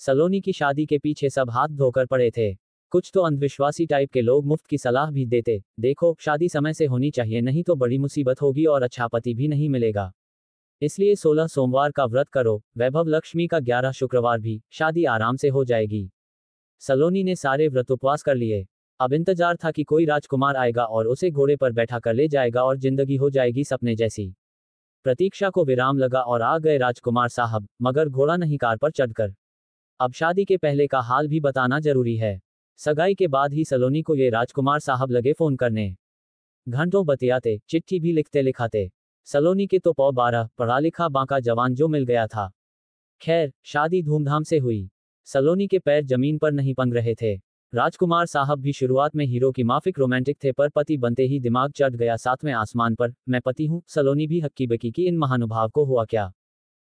सलोनी की शादी के पीछे सब हाथ धोकर पड़े थे। कुछ तो अंधविश्वासी टाइप के लोग मुफ्त की सलाह भी देते, देखो शादी समय से होनी चाहिए, नहीं तो बड़ी मुसीबत होगी और अच्छा पति भी नहीं मिलेगा। इसलिए 16 सोमवार का व्रत करो, वैभव लक्ष्मी का 11 शुक्रवार भी, शादी आराम से हो जाएगी। सलोनी ने सारे व्रत उपवास कर लिए। अब इंतजार था कि कोई राजकुमार आएगा और उसे घोड़े पर बैठा कर ले जाएगा और जिंदगी हो जाएगी सपने जैसी। प्रतीक्षा को विराम लगा और आ गए राजकुमार साहब, मगर घोड़ा नहीं कार पर चढ़कर। अब शादी के पहले का हाल भी बताना जरूरी है। सगाई के बाद ही सलोनी को ये राजकुमार साहब लगे फोन करने। घंटों बतियाते, चिट्ठी भी लिखते लिखाते। सलोनी के तो 12 पढ़ा लिखा बांका जवान जो मिल गया था। खैर, शादी धूमधाम से हुई। सलोनी के पैर जमीन पर नहीं पन रहे थे। राजकुमार साहब भी शुरुआत में हीरो की माफिक रोमांटिक थे, पर पति बनते ही दिमाग चढ़ गया सातवें आसमान पर, मैं पति हूँ। सलोनी भी हक्की बक्की की इन महानुभाव को हुआ क्या।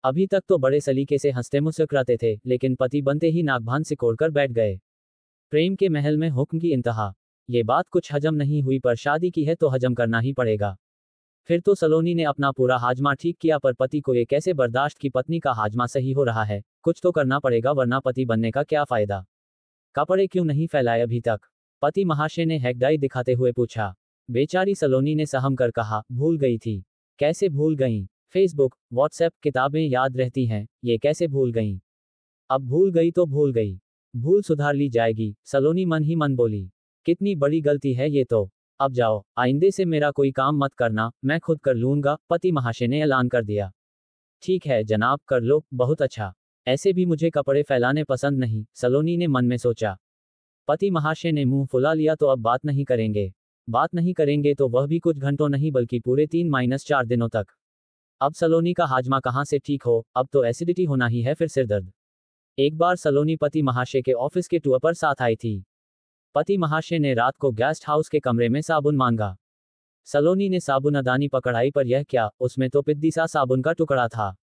अभी तक तो बड़े सलीके से हंसते मुस्कुराते थे, लेकिन पति बनते ही नागभान सिकोड़कर बैठ गए। प्रेम के महल में हुक्म की इंतहा। ये बात कुछ हजम नहीं हुई, पर शादी की है तो हजम करना ही पड़ेगा। फिर तो सलोनी ने अपना पूरा हाजमा ठीक किया, पर पति को ये कैसे बर्दाश्त कि पत्नी का हाजमा सही हो रहा है। कुछ तो करना पड़ेगा, वरना पति बनने का क्या फायदा। कपड़े क्यों नहीं फैलाए अभी तक, पति महाशय ने हेकड़ाई दिखाते हुए पूछा। बेचारी सलोनी ने सहम कर कहा, भूल गई थी। कैसे भूल गई? फेसबुक, व्हाट्सएप, किताबें याद रहती हैं, ये कैसे भूल गई? अब भूल गई तो भूल गई, भूल सुधार ली जाएगी, सलोनी मन ही मन बोली। कितनी बड़ी गलती है ये तो। अब जाओ, आइंदे से मेरा कोई काम मत करना, मैं खुद कर लूंगा, पति महाशय ने ऐलान कर दिया। ठीक है जनाब, कर लो, बहुत अच्छा। ऐसे भी मुझे कपड़े फैलाने पसंद नहीं, सलोनी ने मन में सोचा। पति महाशय ने मुंह फुला लिया, तो अब बात नहीं करेंगे। बात नहीं करेंगे तो वह भी कुछ घंटों नहीं बल्कि पूरे 3-4 दिनों तक। अब सलोनी का हाजमा कहाँ से ठीक हो, अब तो एसिडिटी होना ही है, फिर सिरदर्द। एक बार सलोनी पति महाशय के ऑफिस के टूर पर साथ आई थी। पति महाशय ने रात को गेस्ट हाउस के कमरे में साबुन मांगा। सलोनी ने साबुनदानी पकड़ाई, पर यह क्या, उसमें तो पिद्दी सा साबुन का टुकड़ा था।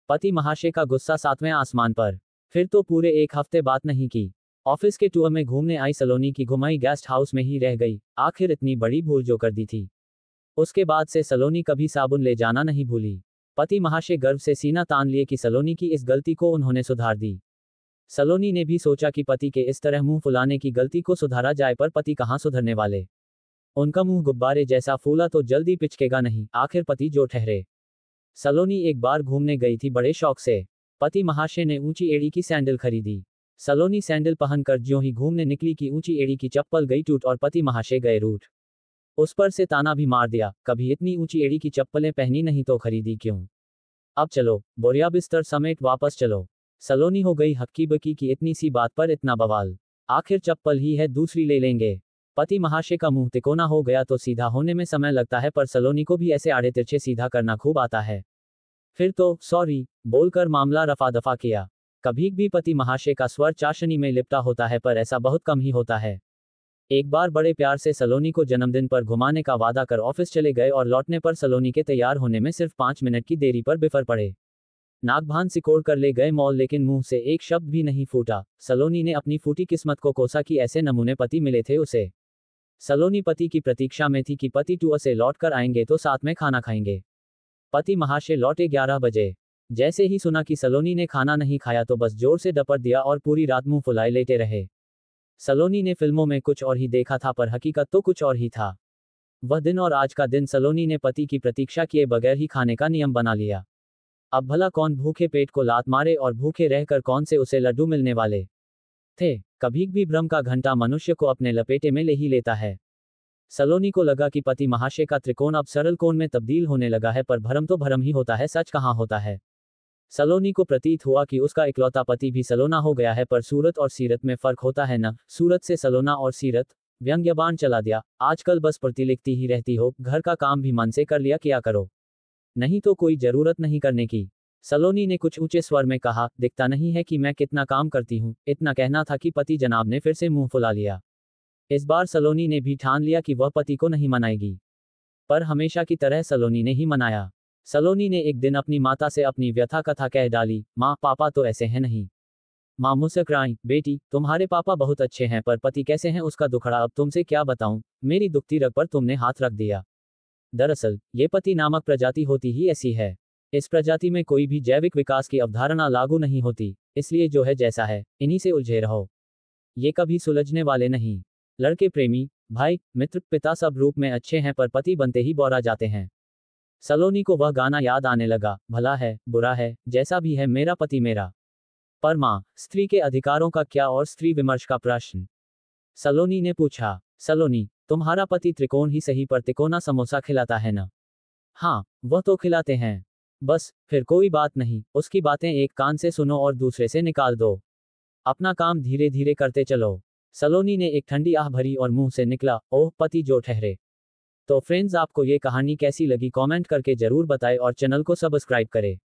पति महाशय का गुस्सा सातवें आसमान पर। फिर तो पूरे एक हफ्ते बात नहीं की। ऑफिस के टूर में घूमने आई सलोनी की घुमाई गेस्ट हाउस में ही रह गई। आखिर इतनी बड़ी भूल जो कर दी थी। उसके बाद से सलोनी कभी साबुन ले जाना नहीं भूली। पति महाशय गर्व से सीना तान लिए कि सलोनी की इस गलती को उन्होंने सुधार दी। सलोनी ने भी सोचा कि पति के इस तरह मुंह फुलाने की गलती को सुधारा जाए, पर पति कहाँ सुधरने वाले। उनका मुंह गुब्बारे जैसा फूला तो जल्दी पिचकेगा नहीं, आखिर पति जो ठहरे। सलोनी एक बार घूमने गई थी बड़े शौक से। पति महाशय ने ऊंची एड़ी की सैंडल खरीदी। सलोनी सैंडल पहनकर ज्यों ही घूमने निकली कि ऊंची एड़ी की चप्पल गई टूट और पति महाशय गए रूठ। उस पर से ताना भी मार दिया, कभी इतनी ऊंची एड़ी की चप्पलें पहनी नहीं तो खरीदी क्यों। अब चलो, बोरिया बिस्तर समेट वापस चलो। सलोनी हो गई हक्की बक्की की इतनी सी बात पर इतना बवाल। आखिर चप्पल ही है, दूसरी ले लेंगे। पति महाशय का मुंह तिकोना हो गया तो सीधा होने में समय लगता है, पर सलोनी को भी ऐसे आड़े तिरछे सीधा करना खूब आता है। फिर तो सॉरी बोलकर मामला रफा दफा किया। कभी भी पति महाशय का स्वर चाशनी में लिपटा होता है, पर ऐसा बहुत कम ही होता है। एक बार बड़े प्यार से सलोनी को जन्मदिन पर घुमाने का वादा कर ऑफिस चले गए और लौटने पर सलोनी के तैयार होने में सिर्फ 5 मिनट की देरी पर बिफर पड़े। नागभान सिकोड़ कर ले गए मॉल, लेकिन मुंह से एक शब्द भी नहीं फूटा। सलोनी ने अपनी फूटी किस्मत को कोसा कि ऐसे नमूने पति मिले थे उसे। सलोनी पति की प्रतीक्षा में थी कि पति टूर से लौट कर आएंगे तो साथ में खाना खाएंगे। पति महाशय लौटे 11 बजे। जैसे ही सुना कि सलोनी ने खाना नहीं खाया तो बस जोर से डपट दिया और पूरी रात मुंह फुलाए लेटे रहे। सलोनी ने फिल्मों में कुछ और ही देखा था, पर हकीकत तो कुछ और ही था। वह दिन और आज का दिन सलोनी ने पति की प्रतीक्षा किए बगैर ही खाने का नियम बना लिया। अब भला कौन भूखे पेट को लात मारे, और भूखे रहकर कौन से उसे लड्डू मिलने वाले थे। कभी भी भ्रम का घंटा मनुष्य को अपने लपेटे में ले ही लेता है। सलोनी को लगा कि पति महाशय का त्रिकोण अब सरल कोण में तब्दील होने लगा है, पर भ्रम तो भ्रम ही होता है, सच कहाँ होता है। सलोनी को प्रतीत हुआ कि उसका इकलौता पति भी सलोना हो गया है, पर सूरत और सीरत में फर्क होता है न। सूरत से सलोना और सीरत। व्यंग्यबाण चला दिया। आजकल बस प्रति लिखती ही रहती हो, घर का काम भी मन से कर लिया किया करो, नहीं तो कोई जरूरत नहीं करने की। सलोनी ने कुछ ऊंचे स्वर में कहा, दिखता नहीं है कि मैं कितना काम करती हूँ। इतना कहना था कि पति जनाब ने फिर से मुंह फुला लिया। इस बार सलोनी ने भी ठान लिया कि वह पति को नहीं मनाएगी, पर हमेशा की तरह सलोनी ने ही मनाया। सलोनी ने एक दिन अपनी माता से अपनी व्यथा कथा कह डाली। माँ, पापा तो ऐसे हैं नहीं। माँ मुस्कुराई, बेटी तुम्हारे पापा बहुत अच्छे हैं, पर पति कैसे हैं उसका दुखड़ा अब तुमसे क्या बताऊं। मेरी दुखती रग पर तुमने हाथ रख दिया। दरअसल ये पति नामक प्रजाति होती ही ऐसी है। इस प्रजाति में कोई भी जैविक विकास की अवधारणा लागू नहीं होती। इसलिए जो है जैसा है, इन्हीं से उलझे रहो। ये कभी सुलझने वाले नहीं। लड़के प्रेमी, भाई, मित्र, पिता सब रूप में अच्छे हैं पर पति बनते ही बौरा जाते हैं। सलोनी को वह गाना याद आने लगा, भला है, बुरा है, जैसा भी है मेरा पति मेरा। पर माँ, स्त्री के अधिकारों का क्या और स्त्री विमर्श का प्रश्न? सलोनी ने पूछा। सलोनी, तुम्हारा पति त्रिकोण ही सही पर तिकोना समोसा खिलाता है ना? हाँ, वह तो खिलाते हैं। बस, फिर कोई बात नहीं, उसकी बातें एक कान से सुनो और दूसरे से निकाल दो। अपना काम धीरे धीरे करते चलो। सलोनी ने एक ठंडी आह भरी और मुंह से निकला, ओह पति जो ठहरे। तो फ्रेंड्स, आपको ये कहानी कैसी लगी कमेंट करके जरूर बताएं और चैनल को सब्सक्राइब करें।